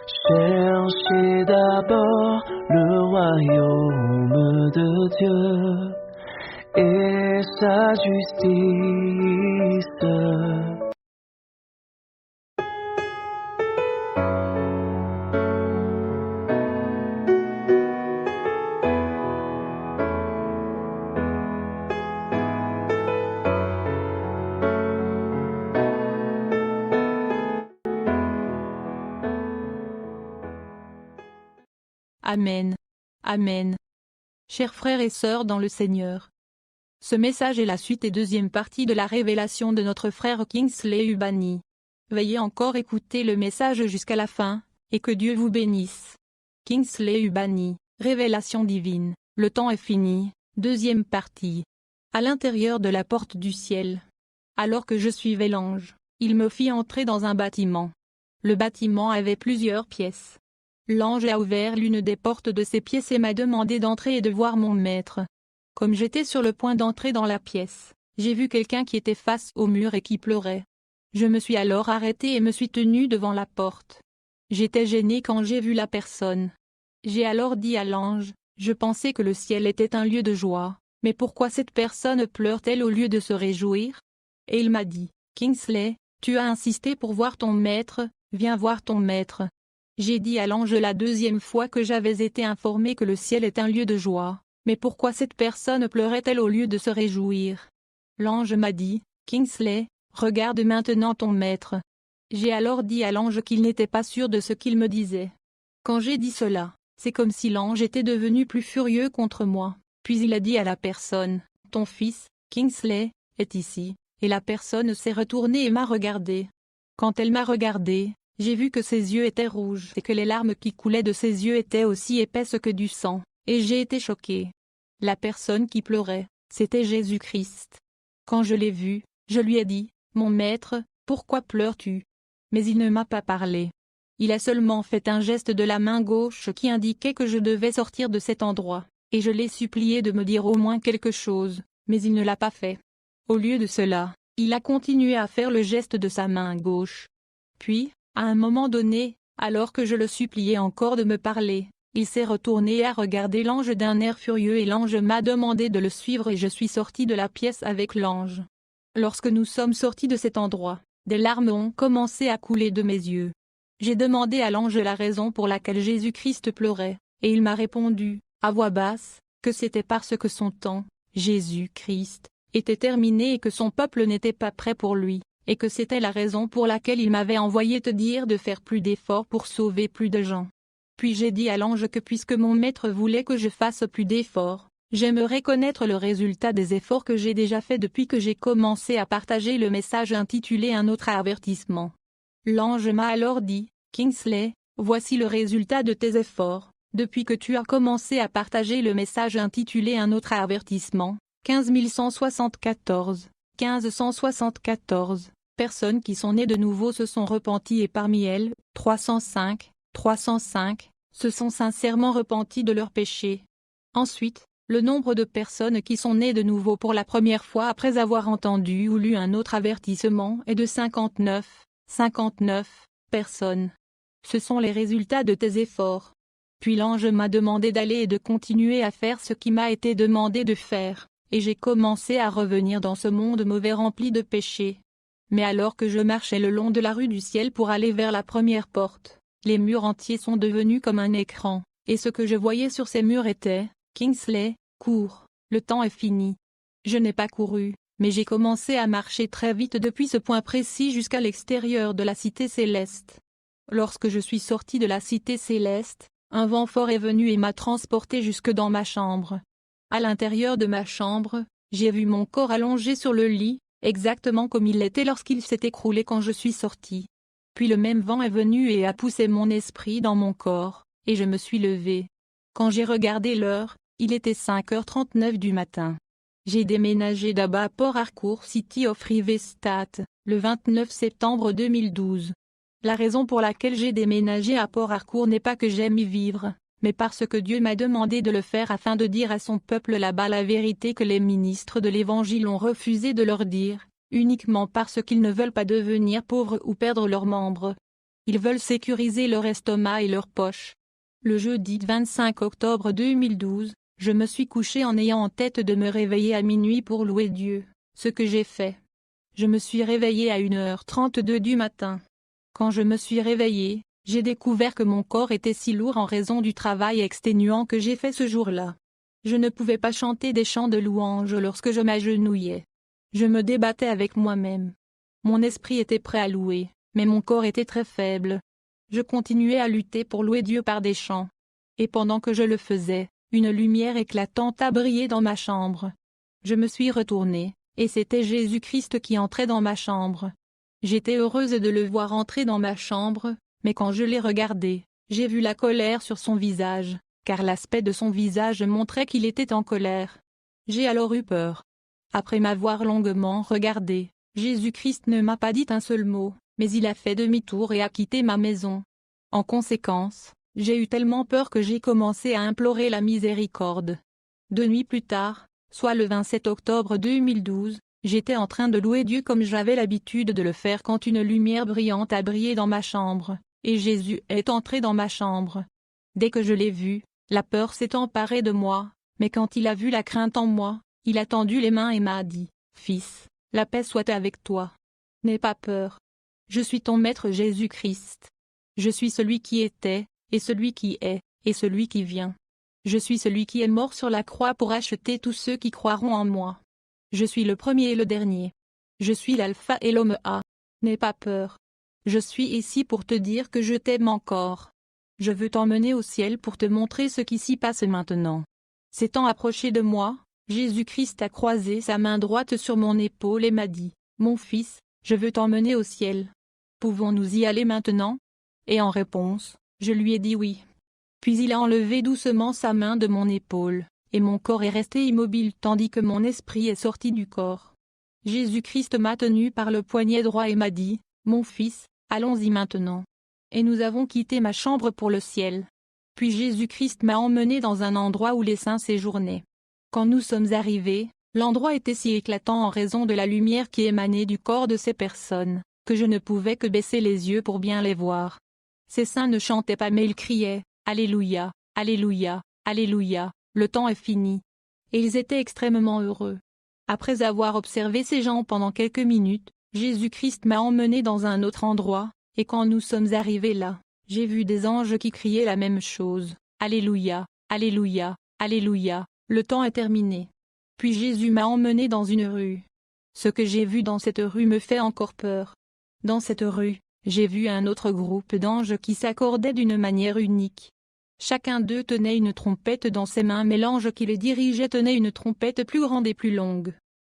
Cherchez d'abord le royaume de Dieu et sa justice. Amen. Amen. Chers frères et sœurs dans le Seigneur. Ce message est la suite et deuxième partie de la révélation de notre frère Kingsley Ubani. Veuillez encore écouter le message jusqu'à la fin, et que Dieu vous bénisse. Kingsley Ubani, révélation divine, le temps est fini, deuxième partie. À l'intérieur de la porte du ciel. Alors que je suivais l'ange, il me fit entrer dans un bâtiment. Le bâtiment avait plusieurs pièces. L'ange a ouvert l'une des portes de ces pièces et m'a demandé d'entrer et de voir mon maître. Comme j'étais sur le point d'entrer dans la pièce, j'ai vu quelqu'un qui était face au mur et qui pleurait. Je me suis alors arrêté et me suis tenu devant la porte. J'étais gêné quand j'ai vu la personne. J'ai alors dit à l'ange, je pensais que le ciel était un lieu de joie, mais pourquoi cette personne pleure-t-elle au lieu de se réjouir? Et il m'a dit, Kingsley, tu as insisté pour voir ton maître, viens voir ton maître. J'ai dit à l'ange la deuxième fois que j'avais été informé que le ciel est un lieu de joie, mais pourquoi cette personne pleurait-elle au lieu de se réjouir? L'ange m'a dit, Kingsley, regarde maintenant ton maître. J'ai alors dit à l'ange qu'il n'était pas sûr de ce qu'il me disait. Quand j'ai dit cela, c'est comme si l'ange était devenu plus furieux contre moi, puis il a dit à la personne, ton fils, Kingsley, est ici, et la personne s'est retournée et m'a regardé. Quand elle m'a regardé, j'ai vu que ses yeux étaient rouges et que les larmes qui coulaient de ses yeux étaient aussi épaisses que du sang, et j'ai été choqué. La personne qui pleurait, c'était Jésus-Christ. Quand je l'ai vu, je lui ai dit, mon maître, pourquoi pleures-tu? Mais il ne m'a pas parlé. Il a seulement fait un geste de la main gauche qui indiquait que je devais sortir de cet endroit, et je l'ai supplié de me dire au moins quelque chose, mais il ne l'a pas fait. Au lieu de cela, il a continué à faire le geste de sa main gauche. Puis, à un moment donné, alors que je le suppliais encore de me parler, il s'est retourné et a regardé l'ange d'un air furieux et l'ange m'a demandé de le suivre et je suis sorti de la pièce avec l'ange. Lorsque nous sommes sortis de cet endroit, des larmes ont commencé à couler de mes yeux. J'ai demandé à l'ange la raison pour laquelle Jésus-Christ pleurait, et il m'a répondu, à voix basse, que c'était parce que son temps, Jésus-Christ, était terminé et que son peuple n'était pas prêt pour lui. Et que c'était la raison pour laquelle il m'avait envoyé te dire de faire plus d'efforts pour sauver plus de gens. Puis j'ai dit à l'ange que puisque mon maître voulait que je fasse plus d'efforts, j'aimerais connaître le résultat des efforts que j'ai déjà faits depuis que j'ai commencé à partager le message intitulé Un autre avertissement. L'ange m'a alors dit, Kingsley, voici le résultat de tes efforts, depuis que tu as commencé à partager le message intitulé Un autre avertissement, 15174. 1574 personnes qui sont nées de nouveau se sont repenties et parmi elles, 305 se sont sincèrement repenties de leurs péchés. Ensuite, le nombre de personnes qui sont nées de nouveau pour la première fois après avoir entendu ou lu un autre avertissement est de 59 personnes. Ce sont les résultats de tes efforts. Puis l'ange m'a demandé d'aller et de continuer à faire ce qui m'a été demandé de faire. Et j'ai commencé à revenir dans ce monde mauvais rempli de péchés. Mais alors que je marchais le long de la rue du ciel pour aller vers la première porte, les murs entiers sont devenus comme un écran, et ce que je voyais sur ces murs était, Kingsley, cours, le temps est fini. Je n'ai pas couru, mais j'ai commencé à marcher très vite depuis ce point précis jusqu'à l'extérieur de la cité céleste. Lorsque je suis sorti de la cité céleste, un vent fort est venu et m'a transporté jusque dans ma chambre. À l'intérieur de ma chambre, j'ai vu mon corps allongé sur le lit, exactement comme il l'était lorsqu'il s'est écroulé quand je suis sorti. Puis le même vent est venu et a poussé mon esprit dans mon corps, et je me suis levé. Quand j'ai regardé l'heure, il était 5h39 du matin. J'ai déménagé d'Aba à Port Harcourt City of Rivestate, le 29 septembre 2012. La raison pour laquelle j'ai déménagé à Port Harcourt n'est pas que j'aime y vivre, mais parce que Dieu m'a demandé de le faire afin de dire à son peuple là-bas la vérité que les ministres de l'Évangile ont refusé de leur dire, uniquement parce qu'ils ne veulent pas devenir pauvres ou perdre leurs membres. Ils veulent sécuriser leur estomac et leur poche. Le jeudi 25 octobre 2012, je me suis couché en ayant en tête de me réveiller à minuit pour louer Dieu, ce que j'ai fait. Je me suis réveillé à 1h32 du matin. Quand je me suis réveillé, j'ai découvert que mon corps était si lourd en raison du travail exténuant que j'ai fait ce jour-là. Je ne pouvais pas chanter des chants de louange lorsque je m'agenouillais. Je me débattais avec moi-même. Mon esprit était prêt à louer, mais mon corps était très faible. Je continuais à lutter pour louer Dieu par des chants. Et pendant que je le faisais, une lumière éclatante a brillé dans ma chambre. Je me suis retournée, et c'était Jésus-Christ qui entrait dans ma chambre. J'étais heureuse de le voir entrer dans ma chambre, mais quand je l'ai regardé, j'ai vu la colère sur son visage, car l'aspect de son visage montrait qu'il était en colère. J'ai alors eu peur. Après m'avoir longuement regardé, Jésus-Christ ne m'a pas dit un seul mot, mais il a fait demi-tour et a quitté ma maison. En conséquence, j'ai eu tellement peur que j'ai commencé à implorer la miséricorde. 2 nuits plus tard, soit le 27 octobre 2012, j'étais en train de louer Dieu comme j'avais l'habitude de le faire quand une lumière brillante a brillé dans ma chambre, et Jésus est entré dans ma chambre. Dès que je l'ai vu, la peur s'est emparée de moi, mais quand il a vu la crainte en moi, il a tendu les mains et m'a dit, « Fils, la paix soit avec toi. N'aie pas peur. Je suis ton Maître Jésus-Christ. Je suis celui qui était, et celui qui est, et celui qui vient. Je suis celui qui est mort sur la croix pour acheter tous ceux qui croiront en moi. Je suis le premier et le dernier. Je suis l'alpha et l'oméga. N'aie pas peur. Je suis ici pour te dire que je t'aime encore. Je veux t'emmener au ciel pour te montrer ce qui s'y passe maintenant. » S'étant approché de moi, Jésus-Christ a croisé sa main droite sur mon épaule et m'a dit, « Mon fils, je veux t'emmener au ciel. Pouvons-nous y aller maintenant ?» Et en réponse, je lui ai dit oui. Puis il a enlevé doucement sa main de mon épaule, et mon corps est resté immobile tandis que mon esprit est sorti du corps. Jésus-Christ m'a tenu par le poignet droit et m'a dit, « Mon fils, allons-y maintenant. » Et nous avons quitté ma chambre pour le ciel. Puis Jésus-Christ m'a emmené dans un endroit où les saints séjournaient. Quand nous sommes arrivés, l'endroit était si éclatant en raison de la lumière qui émanait du corps de ces personnes, que je ne pouvais que baisser les yeux pour bien les voir. Ces saints ne chantaient pas mais ils criaient, « Alléluia, Alléluia, Alléluia, le temps est fini. » Et ils étaient extrêmement heureux. Après avoir observé ces gens pendant quelques minutes, Jésus-Christ m'a emmené dans un autre endroit, et quand nous sommes arrivés là, j'ai vu des anges qui criaient la même chose, « Alléluia, Alléluia, Alléluia, le temps est terminé. » Puis Jésus m'a emmené dans une rue. Ce que j'ai vu dans cette rue me fait encore peur. Dans cette rue, j'ai vu un autre groupe d'anges qui s'accordaient d'une manière unique. Chacun d'eux tenait une trompette dans ses mains mais l'ange qui les dirigeait tenait une trompette plus grande et plus longue.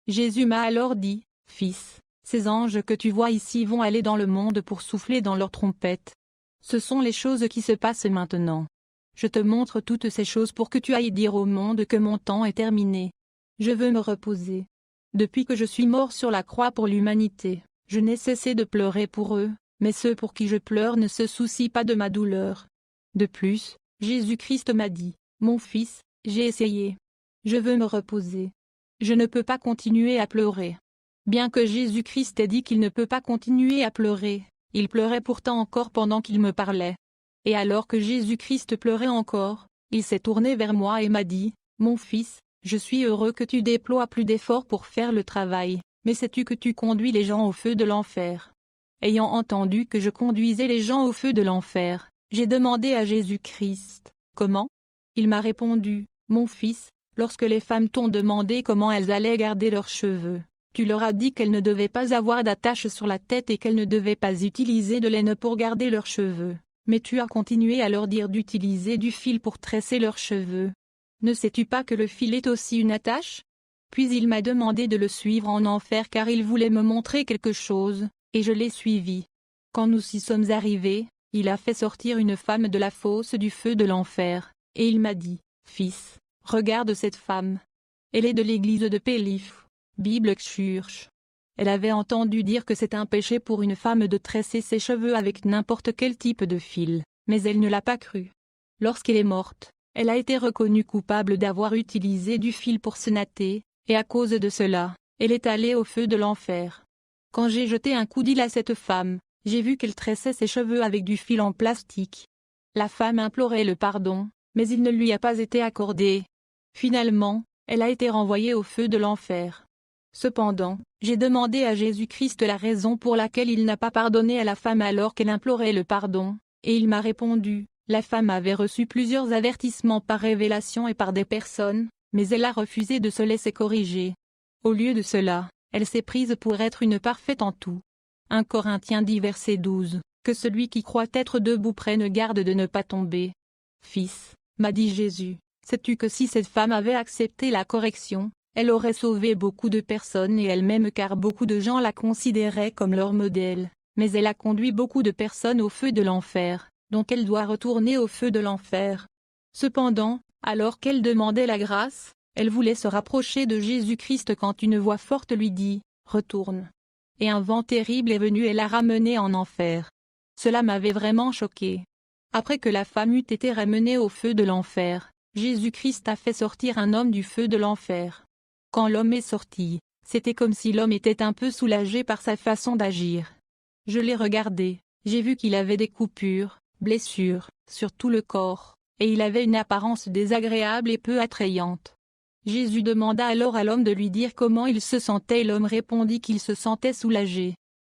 Jésus m'a alors dit, « Fils, ces anges que tu vois ici vont aller dans le monde pour souffler dans leurs trompettes. Ce sont les choses qui se passent maintenant. Je te montre toutes ces choses pour que tu ailles dire au monde que mon temps est terminé. Je veux me reposer. Depuis que je suis mort sur la croix pour l'humanité, je n'ai cessé de pleurer pour eux, mais ceux pour qui je pleure ne se soucient pas de ma douleur. » De plus, Jésus-Christ m'a dit, « Mon fils, j'ai essayé. Je veux me reposer. Je ne peux pas continuer à pleurer. » Bien que Jésus-Christ ait dit qu'il ne peut pas continuer à pleurer, il pleurait pourtant encore pendant qu'il me parlait. Et alors que Jésus-Christ pleurait encore, il s'est tourné vers moi et m'a dit, « Mon fils, je suis heureux que tu déploies plus d'efforts pour faire le travail, mais sais-tu que tu conduis les gens au feu de l'enfer ?» Ayant entendu que je conduisais les gens au feu de l'enfer, j'ai demandé à Jésus-Christ, « Comment ?» Il m'a répondu, « Mon fils, lorsque les femmes t'ont demandé comment elles allaient garder leurs cheveux, tu leur as dit qu'elles ne devaient pas avoir d'attache sur la tête et qu'elles ne devaient pas utiliser de laine pour garder leurs cheveux, mais tu as continué à leur dire d'utiliser du fil pour tresser leurs cheveux. Ne sais-tu pas que le fil est aussi une attache ?» Puis il m'a demandé de le suivre en enfer car il voulait me montrer quelque chose, et je l'ai suivi. Quand nous y sommes arrivés, il a fait sortir une femme de la fosse du feu de l'enfer, et il m'a dit, « Fils, regarde cette femme. Elle est de l'église de Pelif, Bible Church. » Elle avait entendu dire que c'est un péché pour une femme de tresser ses cheveux avec n'importe quel type de fil, mais elle ne l'a pas cru. Lorsqu'elle est morte, elle a été reconnue coupable d'avoir utilisé du fil pour se natter, et à cause de cela, elle est allée au feu de l'enfer. Quand j'ai jeté un coup d'île à cette femme, J'ai vu qu'elle tressait ses cheveux avec du fil en plastique. La femme implorait le pardon, mais il ne lui a pas été accordé. Finalement, elle a été renvoyée au feu de l'enfer. Cependant, j'ai demandé à Jésus-Christ la raison pour laquelle il n'a pas pardonné à la femme alors qu'elle implorait le pardon, et il m'a répondu, la femme avait reçu plusieurs avertissements par révélation et par des personnes, mais elle a refusé de se laisser corriger. Au lieu de cela, elle s'est prise pour être une parfaite en tout. 1 Corinthiens 10 verset 12, que celui qui croit être debout prenne garde de ne pas tomber. Fils, m'a dit Jésus, sais-tu que si cette femme avait accepté la correction, elle aurait sauvé beaucoup de personnes et elle-même car beaucoup de gens la considéraient comme leur modèle, mais elle a conduit beaucoup de personnes au feu de l'enfer, donc elle doit retourner au feu de l'enfer. Cependant, alors qu'elle demandait la grâce, elle voulait se rapprocher de Jésus-Christ quand une voix forte lui dit « Retourne ». Et un vent terrible est venu et l'a ramenée en enfer. Cela m'avait vraiment choqué. Après que la femme eut été ramenée au feu de l'enfer, Jésus-Christ a fait sortir un homme du feu de l'enfer. Quand l'homme est sorti, c'était comme si l'homme était un peu soulagé par sa façon d'agir. Je l'ai regardé, j'ai vu qu'il avait des coupures, blessures, sur tout le corps, et il avait une apparence désagréable et peu attrayante. Jésus demanda alors à l'homme de lui dire comment il se sentait et l'homme répondit qu'il se sentait soulagé.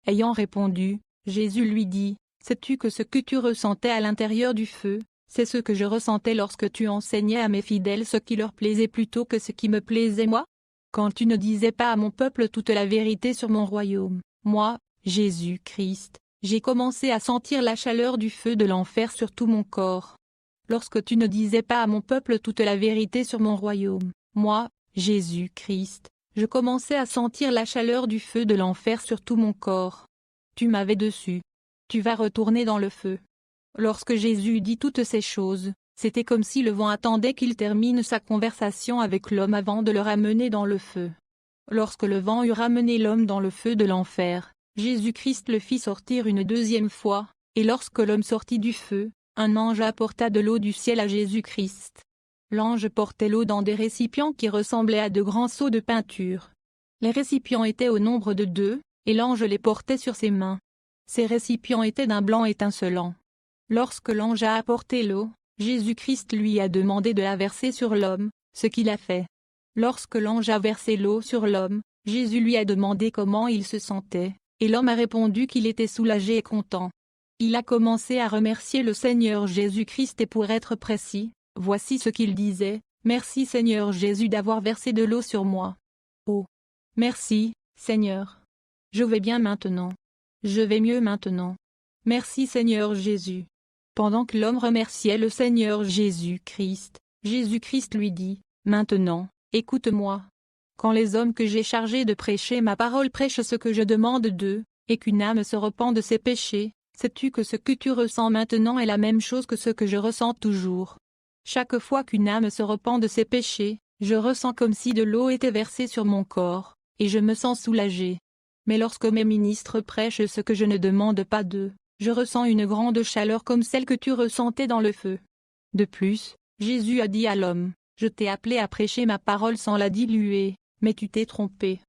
Ayant répondu, Jésus lui dit, « Sais-tu que ce que tu ressentais à l'intérieur du feu, c'est ce que je ressentais lorsque tu enseignais à mes fidèles ce qui leur plaisait plutôt que ce qui me plaisait moi ? Quand tu ne disais pas à mon peuple toute la vérité sur mon royaume, moi, Jésus-Christ, j'ai commencé à sentir la chaleur du feu de l'enfer sur tout mon corps. Lorsque tu ne disais pas à mon peuple toute la vérité sur mon royaume, moi, Jésus-Christ, je commençais à sentir la chaleur du feu de l'enfer sur tout mon corps. Tu m'avais dessus. Tu vas retourner dans le feu. » Lorsque Jésus dit toutes ces choses, c'était comme si le vent attendait qu'il termine sa conversation avec l'homme avant de le ramener dans le feu. Lorsque le vent eut ramené l'homme dans le feu de l'enfer, Jésus-Christ le fit sortir une deuxième fois, et lorsque l'homme sortit du feu, un ange apporta de l'eau du ciel à Jésus-Christ. L'ange portait l'eau dans des récipients qui ressemblaient à de grands seaux de peinture. Les récipients étaient au nombre de 2, et l'ange les portait sur ses mains. Ces récipients étaient d'un blanc étincelant. Lorsque l'ange a apporté l'eau, Jésus-Christ lui a demandé de la verser sur l'homme, ce qu'il a fait. Lorsque l'ange a versé l'eau sur l'homme, Jésus lui a demandé comment il se sentait, et l'homme a répondu qu'il était soulagé et content. Il a commencé à remercier le Seigneur Jésus-Christ et pour être précis, voici ce qu'il disait, « Merci Seigneur Jésus d'avoir versé de l'eau sur moi. Oh! Merci, Seigneur. Je vais bien maintenant. Je vais mieux maintenant. Merci Seigneur Jésus. » Pendant que l'homme remerciait le Seigneur Jésus-Christ, Jésus-Christ lui dit, « Maintenant, écoute-moi. Quand les hommes que j'ai chargés de prêcher ma parole prêchent ce que je demande d'eux, et qu'une âme se repent de ses péchés, sais-tu que ce que tu ressens maintenant est la même chose que ce que je ressens toujours? Chaque fois qu'une âme se repent de ses péchés, je ressens comme si de l'eau était versée sur mon corps, et je me sens soulagé. Mais lorsque mes ministres prêchent ce que je ne demande pas d'eux, je ressens une grande chaleur comme celle que tu ressentais dans le feu. » De plus, Jésus a dit à l'homme, « Je t'ai appelé à prêcher ma parole sans la diluer, mais tu t'es trompé.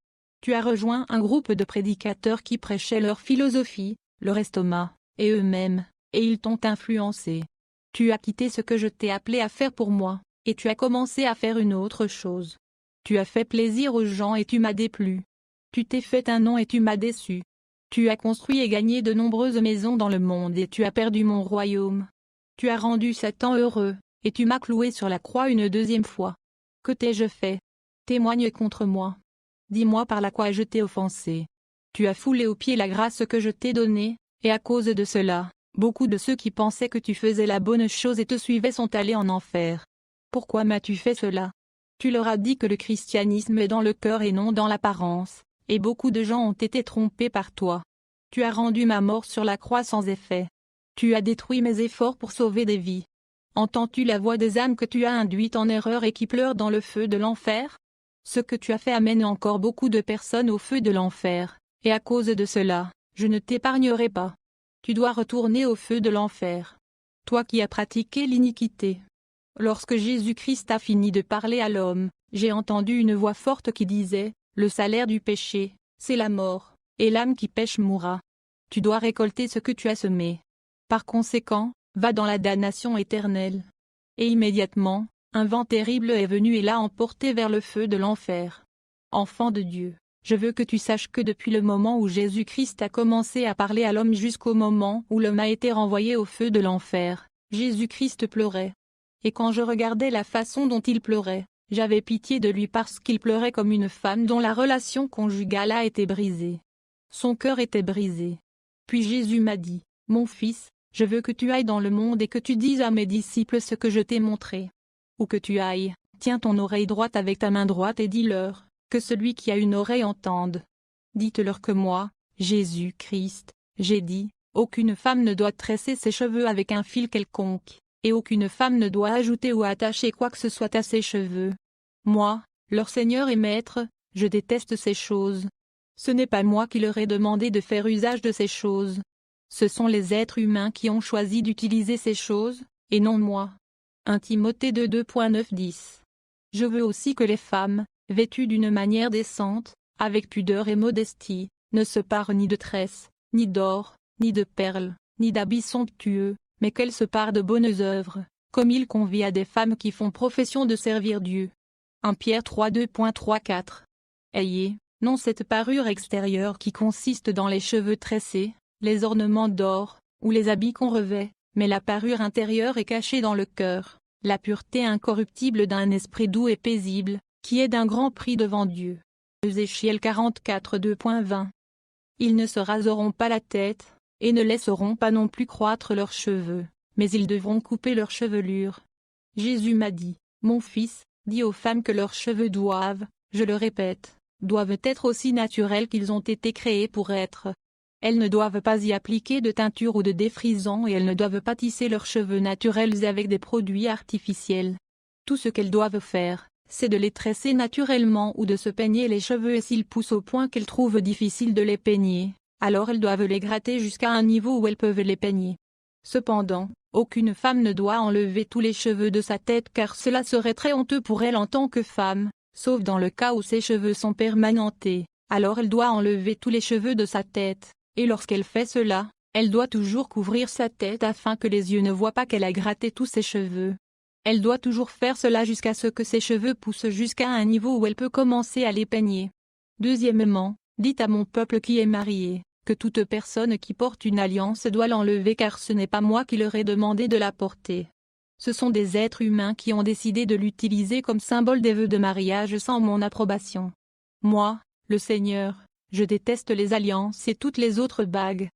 Tu as rejoint un groupe de prédicateurs qui prêchaient leur philosophie, leur estomac, et eux-mêmes, et ils t'ont influencé. Tu as quitté ce que je t'ai appelé à faire pour moi, et tu as commencé à faire une autre chose. Tu as fait plaisir aux gens et tu m'as déplu. Tu t'es fait un nom et tu m'as déçu. Tu as construit et gagné de nombreuses maisons dans le monde et tu as perdu mon royaume. Tu as rendu Satan heureux, et tu m'as cloué sur la croix une deuxième fois. Que t'ai-je fait? Témoigne contre moi. Dis-moi par la quoi je t'ai offensé. Tu as foulé aux pieds la grâce que je t'ai donnée, et à cause de cela, beaucoup de ceux qui pensaient que tu faisais la bonne chose et te suivaient sont allés en enfer. Pourquoi m'as-tu fait cela? Tu leur as dit que le christianisme est dans le cœur et non dans l'apparence, et beaucoup de gens ont été trompés par toi. Tu as rendu ma mort sur la croix sans effet. Tu as détruit mes efforts pour sauver des vies. Entends-tu la voix des âmes que tu as induites en erreur et qui pleurent dans le feu de l'enfer? Ce que tu as fait amène encore beaucoup de personnes au feu de l'enfer, et à cause de cela, je ne t'épargnerai pas. Tu dois retourner au feu de l'enfer. Toi qui as pratiqué l'iniquité. Lorsque Jésus-Christ a fini de parler à l'homme, j'ai entendu une voix forte qui disait, « Le salaire du péché, c'est la mort, et l'âme qui pêche mourra. » tu dois récolter ce que tu as semé. Par conséquent, va dans la damnation éternelle. Et immédiatement, un vent terrible est venu et l'a emporté vers le feu de l'enfer. Enfant de Dieu, je veux que tu saches que depuis le moment où Jésus-Christ a commencé à parler à l'homme jusqu'au moment où l'homme a été renvoyé au feu de l'enfer, Jésus-Christ pleurait. Et quand je regardais la façon dont il pleurait, j'avais pitié de lui parce qu'il pleurait comme une femme dont la relation conjugale a été brisée. Son cœur était brisé. Puis Jésus m'a dit, « Mon fils, je veux que tu ailles dans le monde et que tu dises à mes disciples ce que je t'ai montré. Où que tu ailles, tiens ton oreille droite avec ta main droite et dis-leur, que celui qui a une oreille entende. Dites-leur que moi, Jésus-Christ, j'ai dit, aucune femme ne doit tresser ses cheveux avec un fil quelconque, et aucune femme ne doit ajouter ou attacher quoi que ce soit à ses cheveux. Moi, leur Seigneur et Maître, je déteste ces choses. Ce n'est pas moi qui leur ai demandé de faire usage de ces choses. Ce sont les êtres humains qui ont choisi d'utiliser ces choses, et non moi. 1 Timothée 2:9-10. Je veux aussi que les femmes, vêtues d'une manière décente, avec pudeur et modestie, ne se parent ni de tresses, ni d'or, ni de perles, ni d'habits somptueux, mais qu'elles se parent de bonnes œuvres, comme il convient à des femmes qui font profession de servir Dieu. 1 Pierre 3:2-3-4. Ayez, non cette parure extérieure qui consiste dans les cheveux tressés, les ornements d'or, ou les habits qu'on revêt, mais la parure intérieure est cachée dans le cœur, la pureté incorruptible d'un esprit doux et paisible, qui est d'un grand prix devant Dieu. Ézéchiel 44:2-20. Ils ne se raseront pas la tête, et ne laisseront pas non plus croître leurs cheveux, mais ils devront couper leur chevelure. Jésus m'a dit, mon fils, dis aux femmes que leurs cheveux doivent, je le répète, doivent être aussi naturels qu'ils ont été créés pour être. Elles ne doivent pas y appliquer de teinture ou de défrisant et elles ne doivent pas tisser leurs cheveux naturels avec des produits artificiels. Tout ce qu'elles doivent faire, c'est de les tresser naturellement ou de se peigner les cheveux et s'ils poussent au point qu'elles trouvent difficile de les peigner, alors elles doivent les gratter jusqu'à un niveau où elles peuvent les peigner. Cependant, aucune femme ne doit enlever tous les cheveux de sa tête car cela serait très honteux pour elle en tant que femme, sauf dans le cas où ses cheveux sont permanentés, alors elle doit enlever tous les cheveux de sa tête. Et lorsqu'elle fait cela, elle doit toujours couvrir sa tête afin que les yeux ne voient pas qu'elle a gratté tous ses cheveux. Elle doit toujours faire cela jusqu'à ce que ses cheveux poussent jusqu'à un niveau où elle peut commencer à les peigner. Deuxièmement, dites à mon peuple qui est marié, que toute personne qui porte une alliance doit l'enlever car ce n'est pas moi qui leur ai demandé de la porter. Ce sont des êtres humains qui ont décidé de l'utiliser comme symbole des vœux de mariage sans mon approbation. Moi, le Seigneur, je déteste les alliances et toutes les autres bagues.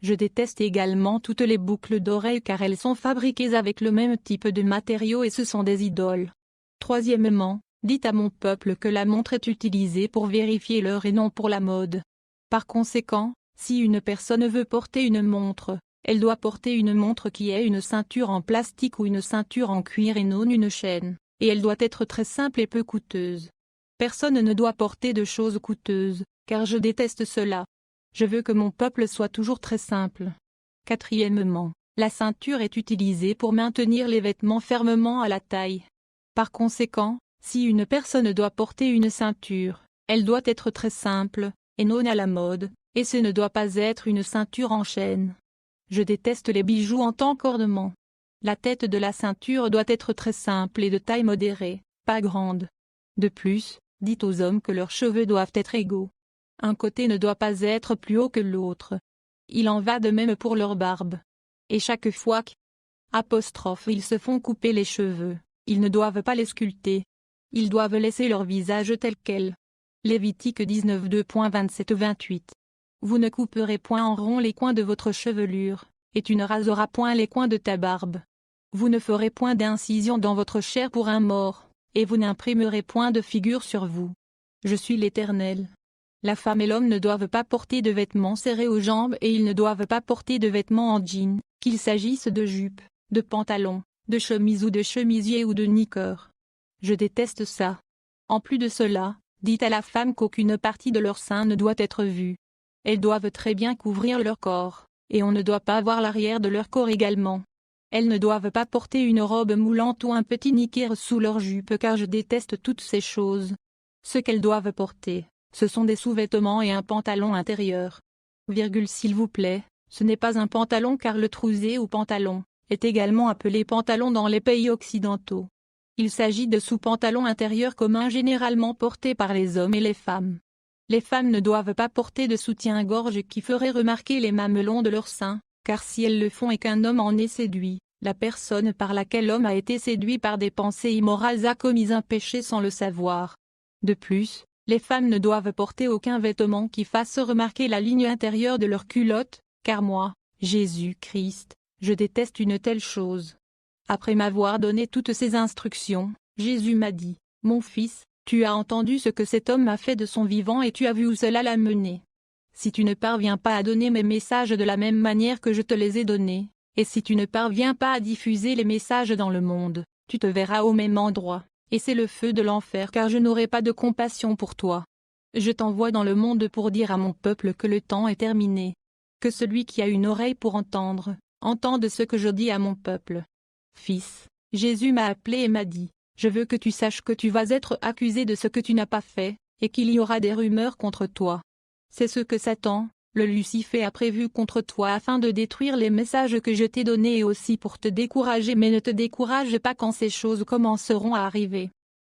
Je déteste également toutes les boucles d'oreilles car elles sont fabriquées avec le même type de matériaux et ce sont des idoles. Troisièmement, dites à mon peuple que la montre est utilisée pour vérifier l'heure et non pour la mode. Par conséquent, si une personne veut porter une montre, elle doit porter une montre qui ait une ceinture en plastique ou une ceinture en cuir et non une chaîne, et elle doit être très simple et peu coûteuse. Personne ne doit porter de choses coûteuses, car je déteste cela. Je veux que mon peuple soit toujours très simple. Quatrièmement, la ceinture est utilisée pour maintenir les vêtements fermement à la taille. Par conséquent, si une personne doit porter une ceinture, elle doit être très simple, et non à la mode, et ce ne doit pas être une ceinture en chaîne. Je déteste les bijoux en tant qu'ornement. La tête de la ceinture doit être très simple et de taille modérée, pas grande. De plus, dites aux hommes que leurs cheveux doivent être égaux. Un côté ne doit pas être plus haut que l'autre. Il en va de même pour leur barbe. Et chaque fois qu'ils se font couper les cheveux, ils ne doivent pas les sculpter. Ils doivent laisser leur visage tel quel. Lévitique 19:2.27-28. Vous ne couperez point en rond les coins de votre chevelure, et tu ne raseras point les coins de ta barbe. Vous ne ferez point d'incision dans votre chair pour un mort, et vous n'imprimerez point de figure sur vous. Je suis l'Éternel. La femme et l'homme ne doivent pas porter de vêtements serrés aux jambes et ils ne doivent pas porter de vêtements en jean, qu'il s'agisse de jupes, de pantalons, de chemises ou de chemisiers ou de knickers. Je déteste ça. En plus de cela, dites à la femme qu'aucune partie de leur sein ne doit être vue. Elles doivent très bien couvrir leur corps, et on ne doit pas voir l'arrière de leur corps également. Elles ne doivent pas porter une robe moulante ou un petit knicker sous leur jupe car je déteste toutes ces choses. Ce qu'elles doivent porter, ce sont des sous-vêtements et un pantalon intérieur. S'il vous plaît, ce n'est pas un pantalon car le trouser ou pantalon est également appelé pantalon dans les pays occidentaux. Il s'agit de sous-pantalons intérieurs communs généralement portés par les hommes et les femmes. Les femmes ne doivent pas porter de soutien-gorge qui ferait remarquer les mamelons de leurs seins, car si elles le font et qu'un homme en est séduit, la personne par laquelle l'homme a été séduit par des pensées immorales a commis un péché sans le savoir. De plus, les femmes ne doivent porter aucun vêtement qui fasse remarquer la ligne intérieure de leur culotte, car moi, Jésus-Christ, je déteste une telle chose. Après m'avoir donné toutes ces instructions, Jésus m'a dit, « Mon fils, tu as entendu ce que cet homme a fait de son vivant et tu as vu où cela l'a mené. Si tu ne parviens pas à donner mes messages de la même manière que je te les ai donnés, et si tu ne parviens pas à diffuser les messages dans le monde, tu te verras au même endroit, et c'est le feu de l'enfer car je n'aurai pas de compassion pour toi. Je t'envoie dans le monde pour dire à mon peuple que le temps est terminé. Que celui qui a une oreille pour entendre, entende ce que je dis à mon peuple. » Fils, Jésus m'a appelé et m'a dit, « Je veux que tu saches que tu vas être accusé de ce que tu n'as pas fait, et qu'il y aura des rumeurs contre toi. C'est ce que Satan, le Lucifer a prévu contre toi afin de détruire les messages que je t'ai donnés et aussi pour te décourager, mais ne te décourage pas quand ces choses commenceront à arriver.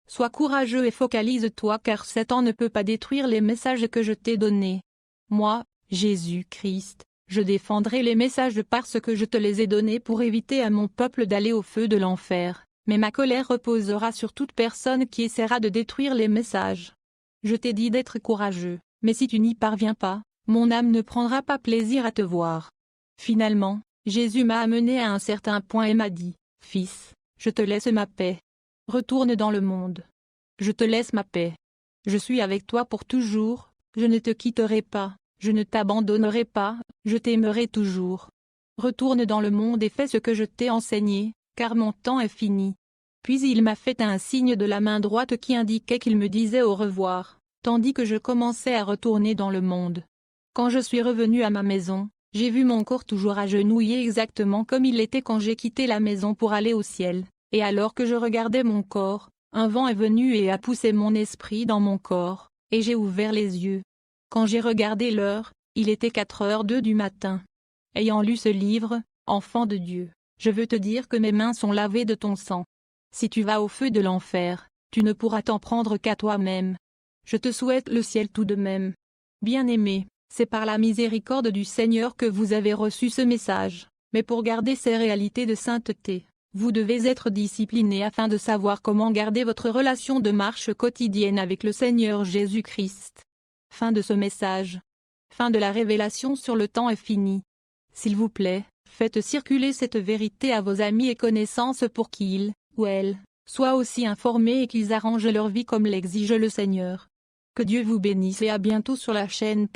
Sois courageux et focalise-toi car Satan ne peut pas détruire les messages que je t'ai donnés. Moi, Jésus-Christ, je défendrai les messages parce que je te les ai donnés pour éviter à mon peuple d'aller au feu de l'enfer, mais ma colère reposera sur toute personne qui essaiera de détruire les messages. Je t'ai dit d'être courageux, mais si tu n'y parviens pas, mon âme ne prendra pas plaisir à te voir. » Finalement, Jésus m'a amené à un certain point et m'a dit, « Fils, je te laisse ma paix. Retourne dans le monde. Je te laisse ma paix. Je suis avec toi pour toujours, je ne te quitterai pas, je ne t'abandonnerai pas, je t'aimerai toujours. Retourne dans le monde et fais ce que je t'ai enseigné, car mon temps est fini. » Puis il m'a fait un signe de la main droite qui indiquait qu'il me disait au revoir, tandis que je commençais à retourner dans le monde. Quand je suis revenu à ma maison, j'ai vu mon corps toujours agenouillé exactement comme il était quand j'ai quitté la maison pour aller au ciel, et alors que je regardais mon corps, un vent est venu et a poussé mon esprit dans mon corps, et j'ai ouvert les yeux. Quand j'ai regardé l'heure, il était 4h02 du matin. Ayant lu ce livre, enfant de Dieu, je veux te dire que mes mains sont lavées de ton sang. Si tu vas au feu de l'enfer, tu ne pourras t'en prendre qu'à toi-même. Je te souhaite le ciel tout de même. Bien-aimé, c'est par la miséricorde du Seigneur que vous avez reçu ce message, mais pour garder ces réalités de sainteté, vous devez être discipliné afin de savoir comment garder votre relation de marche quotidienne avec le Seigneur Jésus-Christ. Fin de ce message. Fin de la révélation sur le temps est finie. S'il vous plaît, faites circuler cette vérité à vos amis et connaissances pour qu'ils, ou elles, soient aussi informés et qu'ils arrangent leur vie comme l'exige le Seigneur. Que Dieu vous bénisse et à bientôt sur la chaîne.